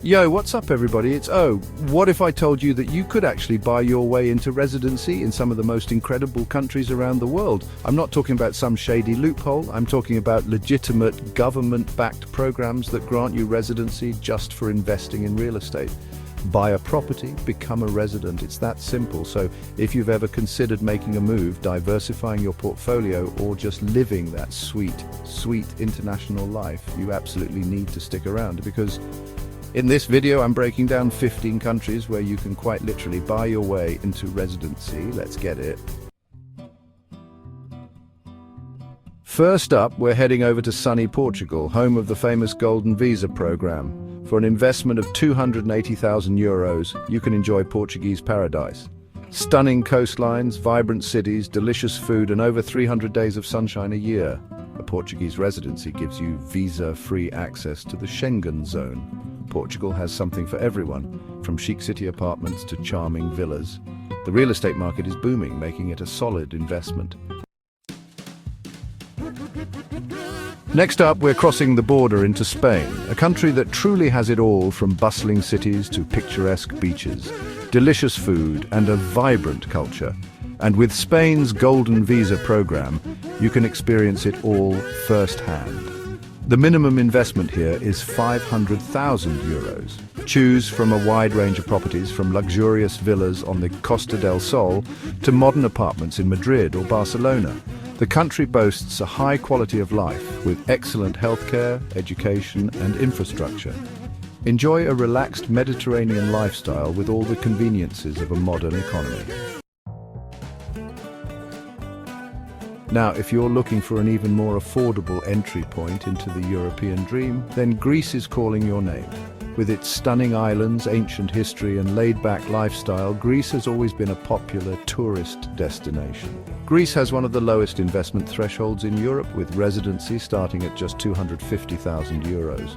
Yo, what's up everybody? It's O. What if I told you that you could actually buy your way into residency in some of the most incredible countries around the world? I'm not talking about some shady loophole, I'm talking about legitimate government-backed programs that grant you residency just for investing in real estate. Buy a property, become a resident. It's that simple. So if you've ever considered making a move, diversifying your portfolio, or just living that sweet international life, you absolutely need to stick around, because in this video, I'm breaking down 15 countries where you can quite literally buy your way into residency. Let's get it. First up, we're heading over to sunny Portugal, home of the famous Golden Visa program. For an investment of 280,000 euros, you can enjoy Portuguese paradise. Stunning coastlines, vibrant cities, delicious food, and over 300 days of sunshine a year. A Portuguese residency gives you visa-free access to the Schengen zone. Portugal has something for everyone, from chic city apartments to charming villas. The real estate market is booming, making it a solid investment. Next up, we're crossing the border into Spain, a country that truly has it all, from bustling cities to picturesque beaches, delicious food, and a vibrant culture. And with Spain's Golden Visa program, you can experience it all firsthand. The minimum investment here is 500,000 euros. Choose from a wide range of properties, from luxurious villas on the Costa del Sol to modern apartments in Madrid or Barcelona. The country boasts a high quality of life with excellent healthcare, education, and infrastructure. Enjoy a relaxed Mediterranean lifestyle with all the conveniences of a modern economy. Now, if you're looking for an even more affordable entry point into the European dream, then Greece is calling your name. With its stunning islands, ancient history, and laid-back lifestyle, Greece has always been a popular tourist destination. Greece has one of the lowest investment thresholds in Europe, with residency starting at just 250,000 euros.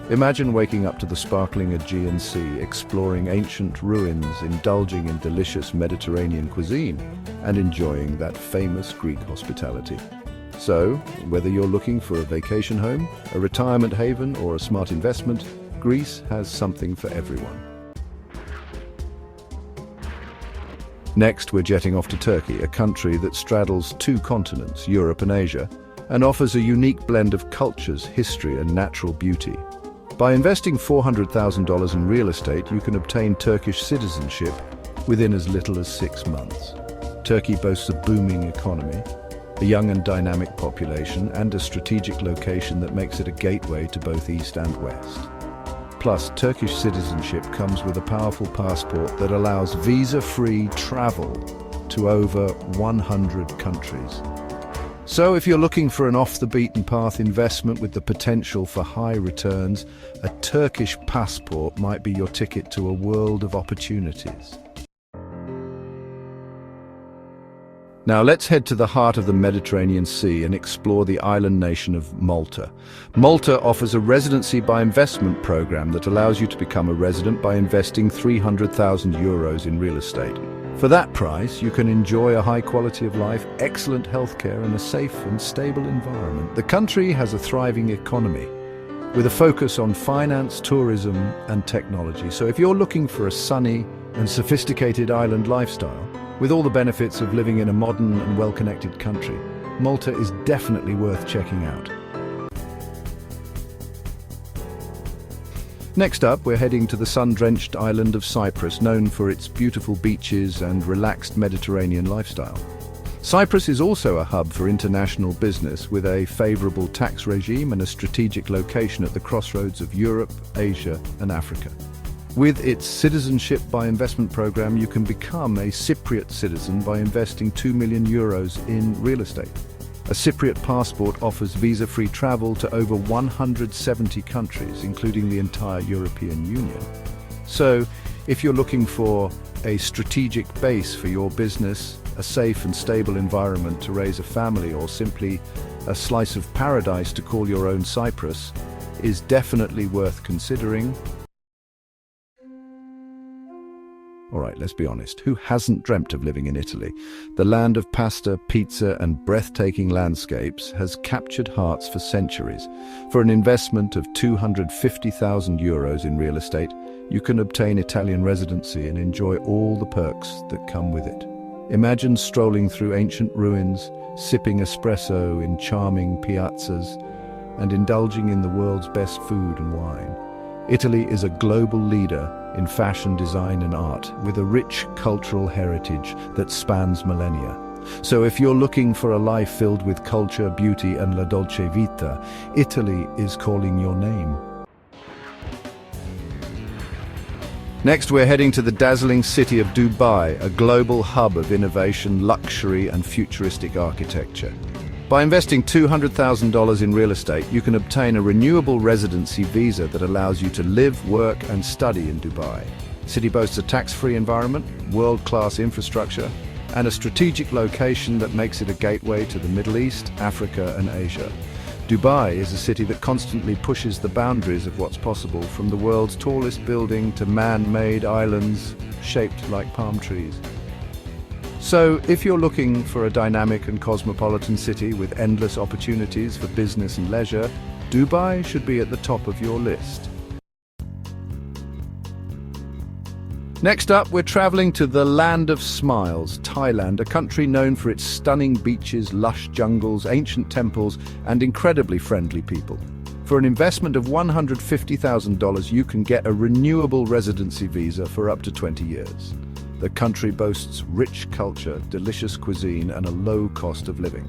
Imagine waking up to the sparkling Aegean Sea, exploring ancient ruins, indulging in delicious Mediterranean cuisine, and enjoying that famous Greek hospitality. So, whether you're looking for a vacation home, a retirement haven, or a smart investment, Greece has something for everyone. Next, we're jetting off to Turkey, a country that straddles two continents, Europe and Asia, and offers a unique blend of cultures, history, and natural beauty. By investing $400,000 in real estate, you can obtain Turkish citizenship within as little as 6 months. Turkey boasts a booming economy, a young and dynamic population, and a strategic location that makes it a gateway to both East and West. Plus, Turkish citizenship comes with a powerful passport that allows visa-free travel to over 100 countries. So if you're looking for an off-the-beaten-path investment with the potential for high returns, a Turkish passport might be your ticket to a world of opportunities. Now let's head to the heart of the Mediterranean Sea and explore the island nation of Malta. Malta offers a residency by investment program that allows you to become a resident by investing 300,000 euros in real estate. For that price, you can enjoy a high quality of life, excellent healthcare, and a safe and stable environment. The country has a thriving economy with a focus on finance, tourism, and technology. So if you're looking for a sunny and sophisticated island lifestyle, with all the benefits of living in a modern and well-connected country, Malta is definitely worth checking out. Next up, we're heading to the sun-drenched island of Cyprus, known for its beautiful beaches and relaxed Mediterranean lifestyle. Cyprus is also a hub for international business, with a favorable tax regime and a strategic location at the crossroads of Europe, Asia, and Africa. With its citizenship by investment program, you can become a Cypriot citizen by investing 2 million euros in real estate. A Cypriot passport offers visa-free travel to over 170 countries, including the entire European Union. So, if you're looking for a strategic base for your business, a safe and stable environment to raise a family, or simply a slice of paradise to call your own, Cyprus is definitely worth considering. All right, let's be honest. Who hasn't dreamt of living in Italy? The land of pasta, pizza, and breathtaking landscapes has captured hearts for centuries. For an investment of €250,000 in real estate, you can obtain Italian residency and enjoy all the perks that come with it. Imagine strolling through ancient ruins, sipping espresso in charming piazzas, and indulging in the world's best food and wine. Italy is a global leader in fashion, design, and art, with a rich cultural heritage that spans millennia. So if you're looking for a life filled with culture, beauty, and la dolce vita, Italy is calling your name. Next, we're heading to the dazzling city of Dubai, a global hub of innovation, luxury, and futuristic architecture. By investing $200,000 in real estate, you can obtain a renewable residency visa that allows you to live, work, and study in Dubai. The city boasts a tax-free environment, world-class infrastructure, and a strategic location that makes it a gateway to the Middle East, Africa, and Asia. Dubai is a city that constantly pushes the boundaries of what's possible, from the world's tallest building to man-made islands shaped like palm trees. So, if you're looking for a dynamic and cosmopolitan city with endless opportunities for business and leisure, Dubai should be at the top of your list. Next up, we're traveling to the land of smiles, Thailand, a country known for its stunning beaches, lush jungles, ancient temples, and incredibly friendly people. For an investment of $150,000, you can get a renewable residency visa for up to 20 years. The country boasts rich culture, delicious cuisine, and a low cost of living.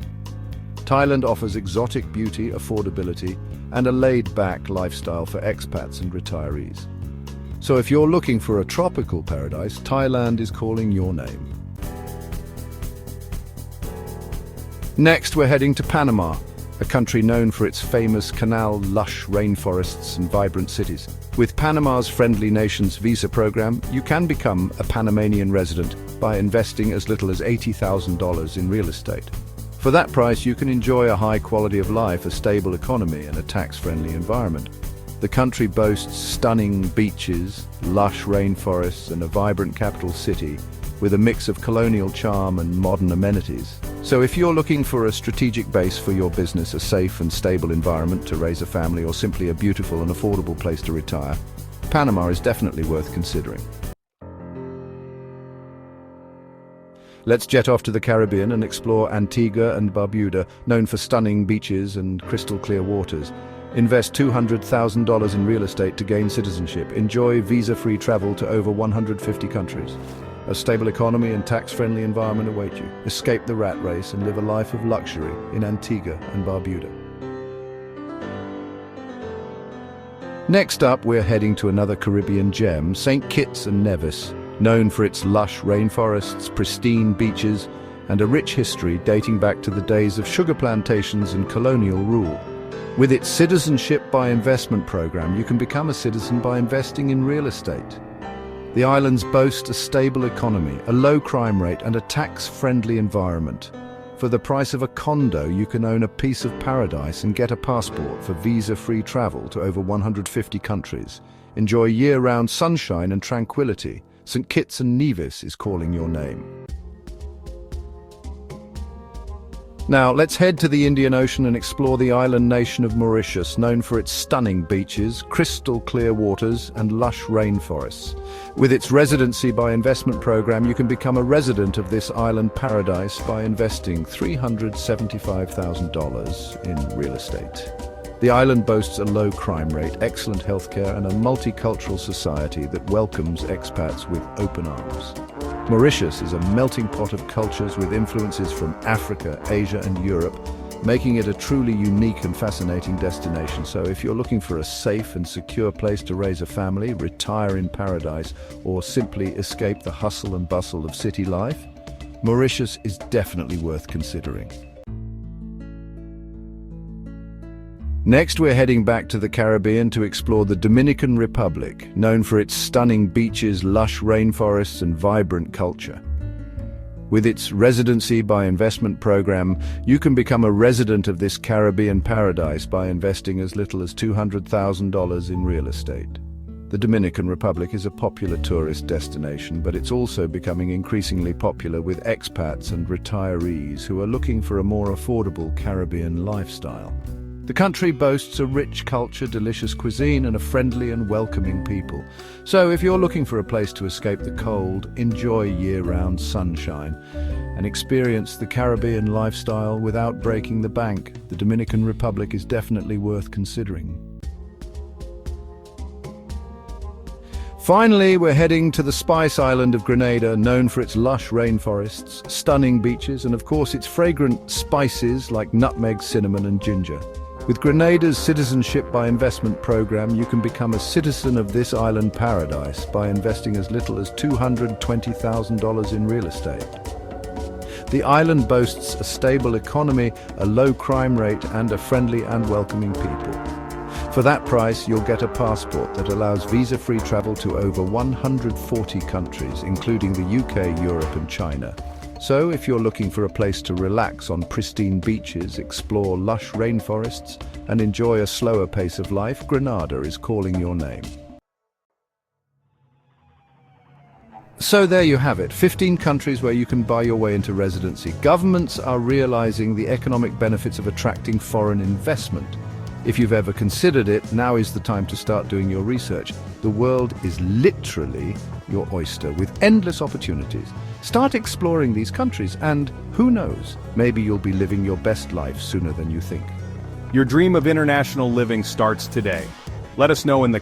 Thailand offers exotic beauty, affordability, and a laid-back lifestyle for expats and retirees. So if you're looking for a tropical paradise, Thailand is calling your name. Next, we're heading to Panama, a country known for its famous canal, lush rainforests, and vibrant cities. With Panama's Friendly Nations visa program, you can become a Panamanian resident by investing as little as $80,000 in real estate. For that price, you can enjoy a high quality of life, a stable economy, and a tax-friendly environment. The country boasts stunning beaches, lush rainforests, and a vibrant capital city, with a mix of colonial charm and modern amenities. So if you're looking for a strategic base for your business, a safe and stable environment to raise a family, or simply a beautiful and affordable place to retire, Panama is definitely worth considering. Let's jet off to the Caribbean and explore Antigua and Barbuda, known for stunning beaches and crystal clear waters. Invest $200,000 in real estate to gain citizenship. Enjoy visa-free travel to over 150 countries. A stable economy and tax-friendly environment await you. Escape the rat race and live a life of luxury in Antigua and Barbuda. Next up, we're heading to another Caribbean gem, St. Kitts and Nevis, known for its lush rainforests, pristine beaches, and a rich history dating back to the days of sugar plantations and colonial rule. With its citizenship by investment program, you can become a citizen by investing in real estate. The islands boast a stable economy, a low crime rate, and a tax-friendly environment. For the price of a condo, you can own a piece of paradise and get a passport for visa-free travel to over 150 countries. Enjoy year-round sunshine and tranquility. St. Kitts and Nevis is calling your name. Now, let's head to the Indian Ocean and explore the island nation of Mauritius, known for its stunning beaches, crystal clear waters, and lush rainforests. With its residency by investment program, you can become a resident of this island paradise by investing $375,000 in real estate. The island boasts a low crime rate, excellent healthcare, and a multicultural society that welcomes expats with open arms. Mauritius is a melting pot of cultures with influences from Africa, Asia, and Europe, making it a truly unique and fascinating destination. So if you're looking for a safe and secure place to raise a family, retire in paradise, or simply escape the hustle and bustle of city life, Mauritius is definitely worth considering. Next, we're heading back to the Caribbean to explore the Dominican Republic, known for its stunning beaches, lush rainforests, and vibrant culture. With its residency by investment program, you can become a resident of this Caribbean paradise by investing as little as $200,000 in real estate. The Dominican Republic is a popular tourist destination, but it's also becoming increasingly popular with expats and retirees who are looking for a more affordable Caribbean lifestyle. The country boasts a rich culture, delicious cuisine, and a friendly and welcoming people. So if you're looking for a place to escape the cold, enjoy year-round sunshine, and experience the Caribbean lifestyle without breaking the bank, the Dominican Republic is definitely worth considering. Finally, we're heading to the Spice Island of Grenada, known for its lush rainforests, stunning beaches, and of course its fragrant spices like nutmeg, cinnamon, and ginger. With Grenada's Citizenship by Investment program, you can become a citizen of this island paradise by investing as little as $220,000 in real estate. The island boasts a stable economy, a low crime rate, and a friendly and welcoming people. For that price, you'll get a passport that allows visa-free travel to over 140 countries, including the UK, Europe, and China. So, if you're looking for a place to relax on pristine beaches, explore lush rainforests, and enjoy a slower pace of life, Grenada is calling your name. So there you have it, 15 countries where you can buy your way into residency. Governments are realizing the economic benefits of attracting foreign investment. If you've ever considered it, now is the time to start doing your research. The world is literally your oyster with endless opportunities. Start exploring these countries and, who knows, maybe you'll be living your best life sooner than you think. Your dream of international living starts today. Let us know in the